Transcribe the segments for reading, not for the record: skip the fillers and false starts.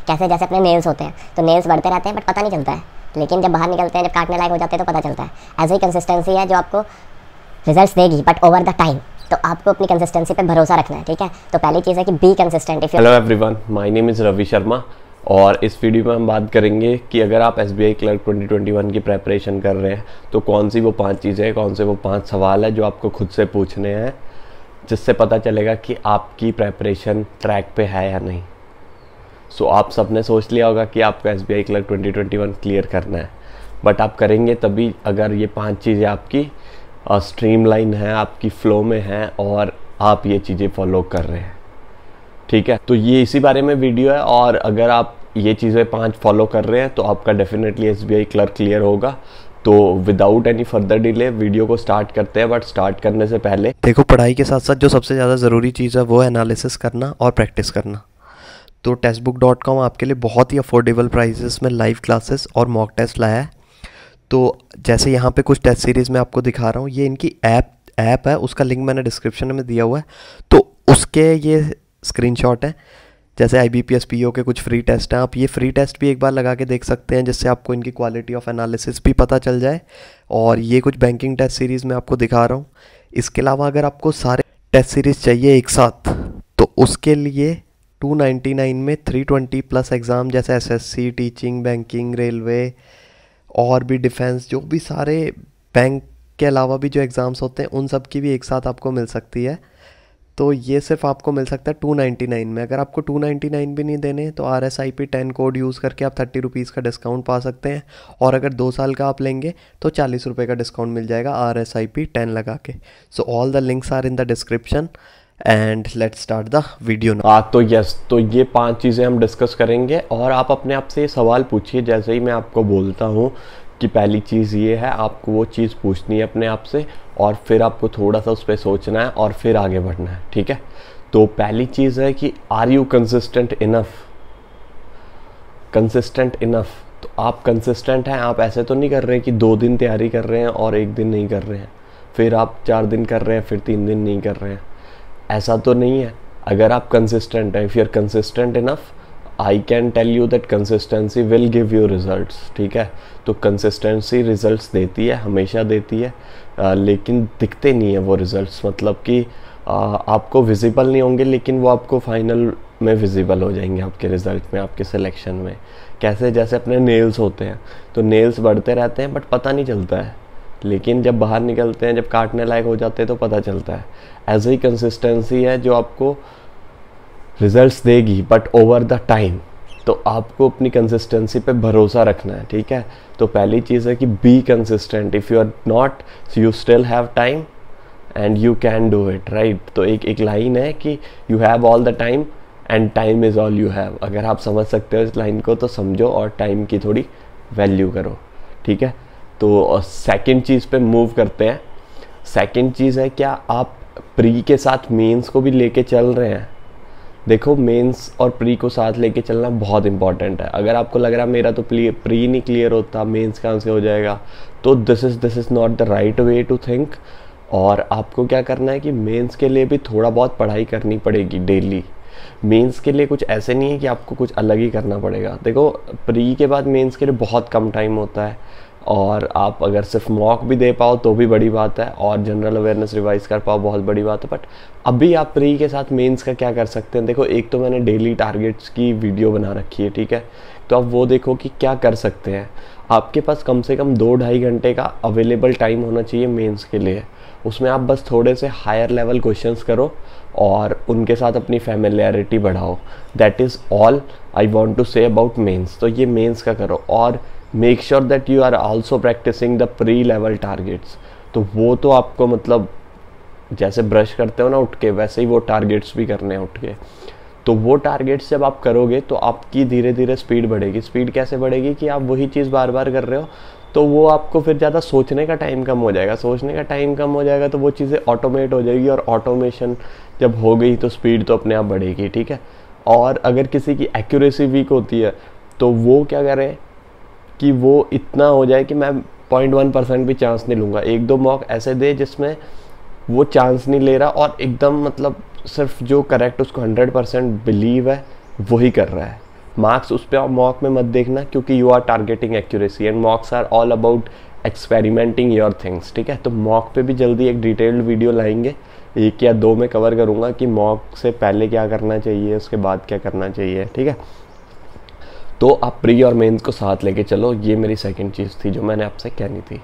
कैसे जैसे अपने नेल्स होते हैं, तो नेल्स बढ़ते रहते हैं बट पता नहीं चलता है, लेकिन जब बाहर निकलते हैं, जब काटने लायक हो जाते हैं तो पता चलता है। ऐसे ही कंसिस्टेंसी है जो आपको रिजल्ट्स देगी बट ओवर द टाइम। तो आपको अपनी कंसिस्टेंसी पे भरोसा रखना है, ठीक है। तो पहली चीज़ है कि be consistent. Hello everyone, my name is Ravi Sharma और इस वीडियो में हम बात करेंगे कि अगर आप SBI क्लर्क 2021 की प्रेपरेशन कर रहे हैं तो कौन सी वो 5 चीज़ें, कौन से वो 5 सवाल है जो आपको खुद से पूछने हैं, जिससे पता चलेगा कि आपकी प्रेपरेशन ट्रैक पे है या नहीं। सो आप सबने सोच लिया होगा कि आपको SBI क्लर्क 2021 क्लियर करना है, बट आप करेंगे तभी अगर ये 5 चीज़ें आपकी स्ट्रीमलाइन है, आपकी फ़्लो में है और आप ये चीज़ें फॉलो कर रहे हैं, ठीक है। तो ये इसी बारे में वीडियो है और अगर आप ये चीज़ें 5 फॉलो कर रहे हैं तो आपका डेफिनेटली SBI क्लर्क क्लियर होगा। तो without any further delay video को स्टार्ट करते हैं, बट स्टार्ट करने से पहले देखो, पढ़ाई के साथ साथ जो सबसे ज़्यादा ज़रूरी चीज़ है वो है एनालिसिस करना और प्रैक्टिस करना। तो टेस्टबुक.com आपके लिए बहुत ही अफोर्डेबल प्राइसेस में लाइव क्लासेस और मॉक टेस्ट लाया है। तो जैसे यहाँ पे कुछ टेस्ट सीरीज़ में आपको दिखा रहा हूँ, ये इनकी ऐप है, उसका लिंक मैंने डिस्क्रिप्शन में दिया हुआ है। तो उसके ये स्क्रीनशॉट है। जैसे IBPS PO के कुछ फ्री टेस्ट हैं, आप ये फ्री टेस्ट भी एक बार लगा के देख सकते हैं, जिससे आपको इनकी क्वालिटी ऑफ एनालिसिस भी पता चल जाए। और ये कुछ बैंकिंग टेस्ट सीरीज़ में आपको दिखा रहा हूँ। इसके अलावा अगर आपको सारे टेस्ट सीरीज़ चाहिए एक साथ तो उसके लिए 299 में 320 प्लस एग्ज़ाम जैसे SSC, टीचिंग, बैंकिंग, रेलवे और भी डिफेंस, जो भी सारे बैंक के अलावा भी जो एग्ज़ाम्स होते हैं उन सब की भी एक साथ आपको मिल सकती है। तो ये सिर्फ आपको मिल सकता है 299 में। अगर आपको 299 भी नहीं देने तो RSIP 10 कोड यूज़ करके आप 30 रुपीज़ का डिस्काउंट पा सकते हैं। और अगर 2 साल का आप लेंगे तो 40 रुपये का डिस्काउंट मिल जाएगा RSIP 10 लगा के। So all the links are in the description and let's start the video now. तो यस, तो ये 5 चीज़ें हम डिस्कस करेंगे और आप अपने आप से ये सवाल पूछिए। जैसे ही मैं आपको बोलता हूँ कि पहली चीज़ ये है, आपको वो चीज़ पूछनी है अपने आप से और फिर आपको थोड़ा सा उस पर सोचना है और फिर आगे बढ़ना है, ठीक है। तो पहली चीज़ है कि are you consistent enough. Consistent enough, तो आप कंसिस्टेंट हैं। आप ऐसे तो नहीं कर रहे कि 2 दिन तैयारी कर रहे हैं और 1 दिन नहीं कर रहे हैं, फिर आप 4 दिन कर रहे हैं, फिर 3 दिन नहीं कर रहे हैं, ऐसा तो नहीं है। अगर आप कंसिस्टेंट हैं, if you are consistent enough, I can tell you that consistency will give you results, ठीक है। तो कंसिस्टेंसी रिजल्ट्स देती है, हमेशा देती है, लेकिन दिखते नहीं है वो रिजल्ट्स। मतलब कि आपको विजिबल नहीं होंगे, लेकिन वो आपको फाइनल में विजिबल हो जाएंगे आपके रिजल्ट में, आपके सिलेक्शन में। कैसे? जैसे अपने नेल्स होते हैं, तो नेल्स बढ़ते रहते हैं बट पता नहीं चलता है, लेकिन जब बाहर निकलते हैं, जब काटने लायक हो जाते हैं तो पता चलता है। ऐसे ही कंसिस्टेंसी है जो आपको रिजल्ट्स देगी बट ओवर द टाइम। तो आपको अपनी कंसिस्टेंसी पे भरोसा रखना है, ठीक है। तो पहली चीज़ है कि be consistent. If you are not, you still have time and you can do it, right. तो एक लाइन है कि you have all the time and time is all you have. अगर आप समझ सकते हो इस लाइन को तो समझो और टाइम की थोड़ी वैल्यू करो, ठीक है। तो सेकंड चीज़ पे मूव करते हैं। सेकंड चीज़ है, क्या आप प्री के साथ मेंस को भी लेके चल रहे हैं। देखो, मेंस और प्री को साथ लेके चलना बहुत इंपॉर्टेंट है। अगर आपको लग रहा है मेरा तो प्री नहीं क्लियर होता, मेंस कहाँ से हो जाएगा, तो this is not the right way to think. और आपको क्या करना है कि मेंस के लिए भी थोड़ा बहुत पढ़ाई करनी पड़ेगी डेली। मेंस के लिए कुछ ऐसे नहीं है कि आपको कुछ अलग ही करना पड़ेगा। देखो, प्री के बाद मेंस के लिए बहुत कम टाइम होता है और आप अगर सिर्फ मॉक भी दे पाओ तो भी बड़ी बात है और जनरल अवेयरनेस रिवाइज कर पाओ बहुत बड़ी बात है। बट अभी आप प्री के साथ मेंस का क्या कर सकते हैं। देखो, एक तो मैंने डेली टारगेट्स की वीडियो बना रखी है, ठीक है। तो आप वो देखो कि क्या कर सकते हैं। आपके पास कम से कम 2-2.5 घंटे का अवेलेबल टाइम होना चाहिए मेंस के लिए। उसमें आप बस थोड़े से हायर लेवल क्वेश्चंस करो और उनके साथ अपनी फैमिलियरिटी बढ़ाओ। That is all I want to say about mains. तो ये मेंस का करो और make sure that you are also practising the pre level targets. तो वो तो आपको मतलब जैसे ब्रश करते हो ना उठ के, वैसे ही वो टारगेट्स भी करने हैं उठ के। तो वो टारगेट्स जब आप करोगे तो आपकी धीरे धीरे स्पीड बढ़ेगी। स्पीड कैसे बढ़ेगी कि आप वही चीज़ बार बार कर रहे हो, तो वो आपको फिर ज़्यादा सोचने का टाइम कम हो जाएगा। सोचने का टाइम कम हो जाएगा तो वो चीज़ें ऑटोमेट हो जाएगी और ऑटोमेशन जब हो गई तो स्पीड तो अपने आप बढ़ेगी, ठीक है। और अगर किसी की एक्यूरेसी वीक होती है तो वो क्या करें कि वो इतना हो जाए कि मैं 0.1% भी चांस नहीं लूँगा। 1-2 मॉक ऐसे दे जिसमें वो चांस नहीं ले रहा और एकदम मतलब सिर्फ जो करेक्ट उसको 100% बिलीव है वही कर रहा है। मार्क्स उस पर मॉक में मत देखना, क्योंकि you are targeting accuracy and mocks are all about experimenting your things, ठीक है। तो मॉक पे भी जल्दी एक डिटेल्ड वीडियो लाएंगे, 1 या 2 में कवर करूँगा कि मॉक से पहले क्या करना चाहिए, उसके बाद क्या करना चाहिए, ठीक है। तो आप प्री और मेंस को साथ लेके चलो, ये मेरी सेकंड चीज़ थी जो मैंने आपसे कहनी थी।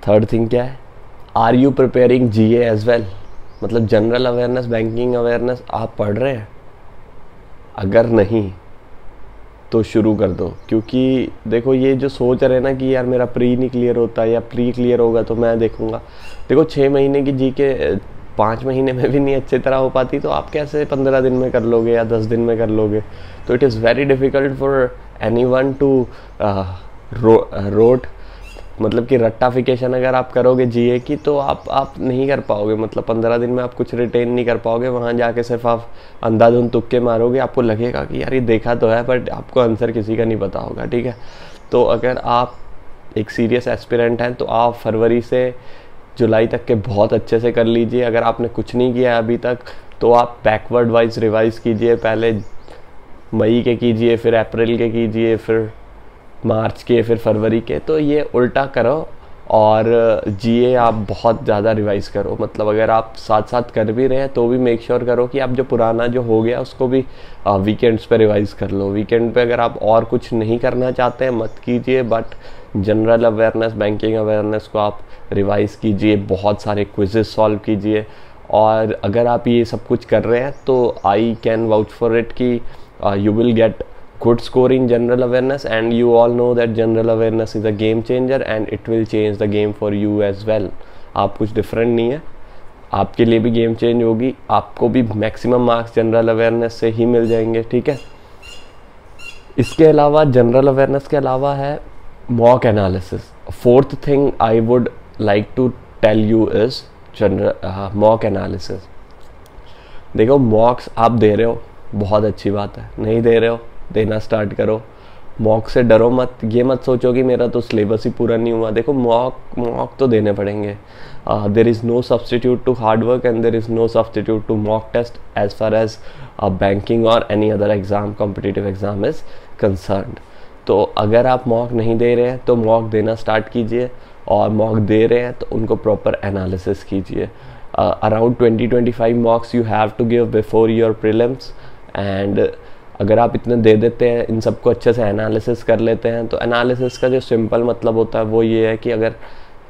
थर्ड थिंग क्या है, are you preparing GA as well, मतलब जनरल अवेयरनेस, बैंकिंग अवेयरनेस आप पढ़ रहे हैं? अगर नहीं तो शुरू कर दो, क्योंकि देखो ये जो सोच रहे हैं ना कि यार मेरा प्री नहीं क्लियर होता या प्री क्लियर होगा तो मैं देखूंगा, देखो 6 महीने की GK 5 महीने में भी नहीं अच्छी तरह हो पाती, तो आप कैसे 15 दिन में कर लोगे या 10 दिन में कर लोगे? तो it is very difficult for anyone to rote, मतलब कि रट्टाफिकेशन अगर आप करोगे GA की तो आप नहीं कर पाओगे, मतलब 15 दिन में आप कुछ रिटेन नहीं कर पाओगे। वहाँ जाके सिर्फ आप अंधाधुंध तुक्के मारोगे, आपको लगेगा कि यार ये देखा तो है, बट आपको आंसर किसी का नहीं पता होगा, ठीक है। तो अगर आप एक सीरियस एस्पिरेंट हैं तो आप फरवरी से जुलाई तक के बहुत अच्छे से कर लीजिए। अगर आपने कुछ नहीं किया अभी तक तो आप बैकवर्ड वाइज रिवाइज कीजिए, पहले मई के कीजिए, फिर अप्रैल के कीजिए, फिर मार्च के, फिर फरवरी के। तो ये उल्टा करो और GA आप बहुत ज़्यादा रिवाइज़ करो, मतलब अगर आप साथ साथ कर भी रहे हैं तो भी मेक श्योर करो कि आप जो पुराना जो हो गया उसको भी वीकेंड्स पे रिवाइज़ कर लो। वीकेंड पे अगर आप और कुछ नहीं करना चाहते हैं मत कीजिए, but general awareness, banking awareness को आप रिवाइज़ कीजिए, बहुत सारे क्विजेस सॉल्व कीजिए। और अगर आप ये सब कुछ कर रहे हैं तो I can vouch for it कि you will get good score in general awareness, and you all know that general awareness is a game changer and it will change the game for you as well। आप कुछ different नहीं है, आपके लिए भी game change होगी, आपको भी मैक्सिमम मार्क्स जनरल अवेयरनेस से ही मिल जाएंगे, ठीक है। इसके अलावा जनरल अवेयरनेस के अलावा है mock analysis. Fourth thing I would like to tell you is general mock analysis. देखो मॉक्स आप दे रहे हो, बहुत अच्छी बात है, नहीं दे रहे हो देना स्टार्ट करो। मॉक से डरो मत, ये मत सोचो कि मेरा तो सिलेबस ही पूरा नहीं हुआ। देखो मॉक तो देने पड़ेंगे। There is no substitute to hard work and there is no substitute to mock test as far as banking और any other exam, competitive exam is concerned. तो अगर आप मॉक नहीं दे रहे हैं तो मॉक देना स्टार्ट कीजिए, और मॉक दे रहे हैं तो उनको प्रॉपर एनालिसिस कीजिए। Around 20-25 mocks you have to give before your prelims, and अगर आप इतने दे देते हैं, इन सबको अच्छे से एनालिसिस कर लेते हैं, तो एनालिसिस का जो सिंपल मतलब होता है वो ये है कि अगर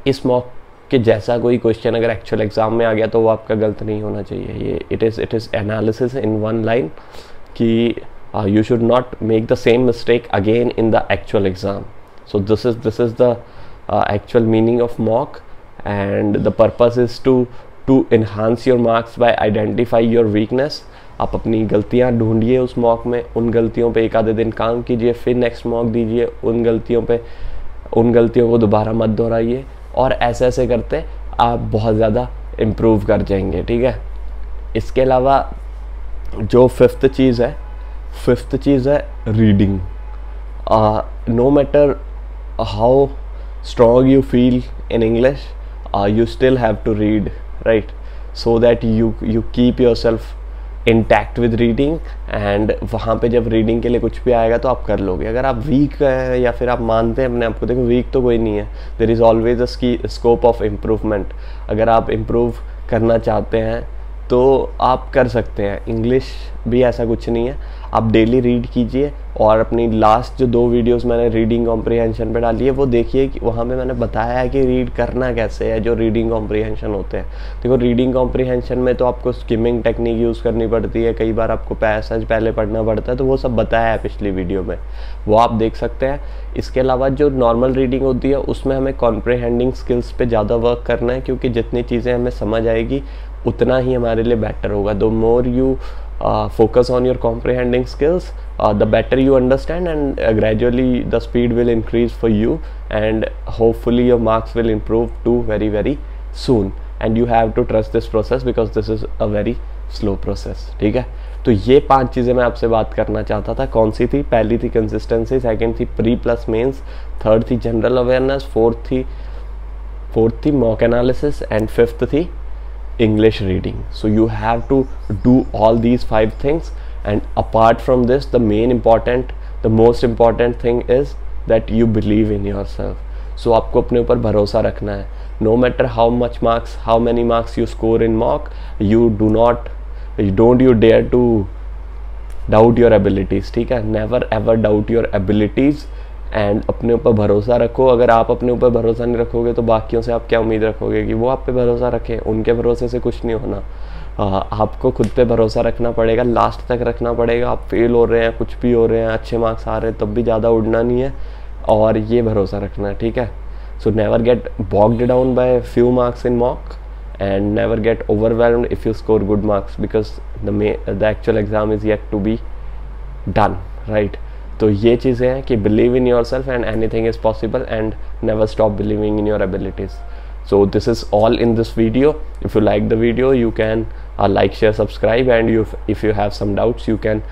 इस मॉक के जैसा कोई क्वेश्चन अगर एक्चुअल एग्ज़ाम में आ गया तो वो आपका गलत नहीं होना चाहिए। ये it is analysis in one line कि you should not make the same mistake again in the actual exam. So this is the actual meaning of mock, and the purpose is to enhance your marks by identify your weakness। आप अपनी गलतियां ढूंढिए उस mock में, उन गलतियों पे एक आधे दिन काम कीजिए, फिर नेक्स्ट मॉक दीजिए, उन गलतियों को दोबारा मत दोहराइए, और ऐसे ऐसे करते आप बहुत ज़्यादा इम्प्रूव कर जाएंगे, ठीक है। इसके अलावा जो फिफ्थ चीज़ है reading. No matter how strong you feel in English, you still have to read, right? So that you keep yourself intact with reading, and वहाँ पे जब रीडिंग के लिए कुछ भी आएगा तो आप कर लोगे। अगर आप वीक हैं या फिर आप मानते हैं अपने आप को, देखो वीक तो कोई नहीं है, there is always a scope of improvement. अगर आप इम्प्रूव करना चाहते हैं तो आप कर सकते हैं। इंग्लिश भी ऐसा कुछ नहीं है, आप डेली रीड कीजिए, और अपनी लास्ट जो 2 वीडियोस मैंने रीडिंग कॉम्प्रिहेंशन पे डाली है वो देखिए कि वहाँ पे मैंने बताया है कि रीड करना कैसे है, जो रीडिंग कॉम्प्रिहेंशन होते हैं। देखो रीडिंग कॉम्प्रिहेंशन में तो आपको स्किमिंग टेक्निक यूज़ करनी पड़ती है, कई बार आपको पैसेज पहले पढ़ना पड़ता है, तो वो सब बताया है पिछली वीडियो में, वो आप देख सकते हैं। इसके अलावा जो नॉर्मल रीडिंग होती है उसमें हमें कॉम्प्रिहेंडिंग स्किल्स पे ज़्यादा वर्क करना है, क्योंकि जितनी चीज़ें हमें समझ आएगी उतना ही हमारे लिए बेटर होगा। The more you focus on your comprehending skills, the better you understand, and gradually the speed will increase for you, and hopefully your marks will improve too very very soon, and you have to trust this process because this is a very slow process, ठीक है। तो ये 5 चीज़ें मैं आपसे बात करना चाहता था। कौन सी थी? पहली थी कंसिस्टेंसी, सेकंड थी प्री प्लस मेंस, थर्ड थी जनरल अवेयरनेस, फोर्थ थी मॉक एनालिसिस, एंड फिफ्थ थी English reading. So you have to do all these 5 things, and apart from this, the most important thing is that you believe in yourself. So आपको अपने ऊपर भरोसा रखना है. No matter how many marks you score in mock, don't you dare to doubt your abilities. ठीक है, never ever doubt your abilities, and अपने ऊपर भरोसा रखो. अगर आप अपने ऊपर भरोसा नहीं रखोगे तो बाकियों से आप क्या उम्मीद रखोगे कि वो आप पे भरोसा रखें? उनके भरोसे से कुछ नहीं होना. आपको खुद पे भरोसा रखना पड़ेगा, लास्ट तक रखना पड़ेगा. आप फेल हो रहे हैं, कुछ भी हो रहे हैं, अच्छे मार्क्स आ रहे हैं, तब भी ज़्यादा उड़ना नहीं है और ये भरोसा रखना है. ठीक है, so never get bogged down by few marks in mock, and never get overwhelmed if you score good marks, because the actual exam is yet to be done, right? तो ये चीज़ें हैं कि believe in yourself and anything is possible, and never stop believing in your abilities. So this is all in this video. If you like the video, you can like, share, subscribe, and if you have some doubts, you can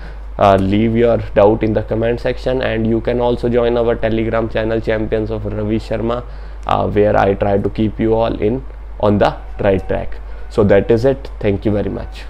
leave your doubt in the comment section, and you can also join our Telegram channel, Champions of Ravi Sharma, where I try to keep you all on the right track. So that is it. Thank you very much.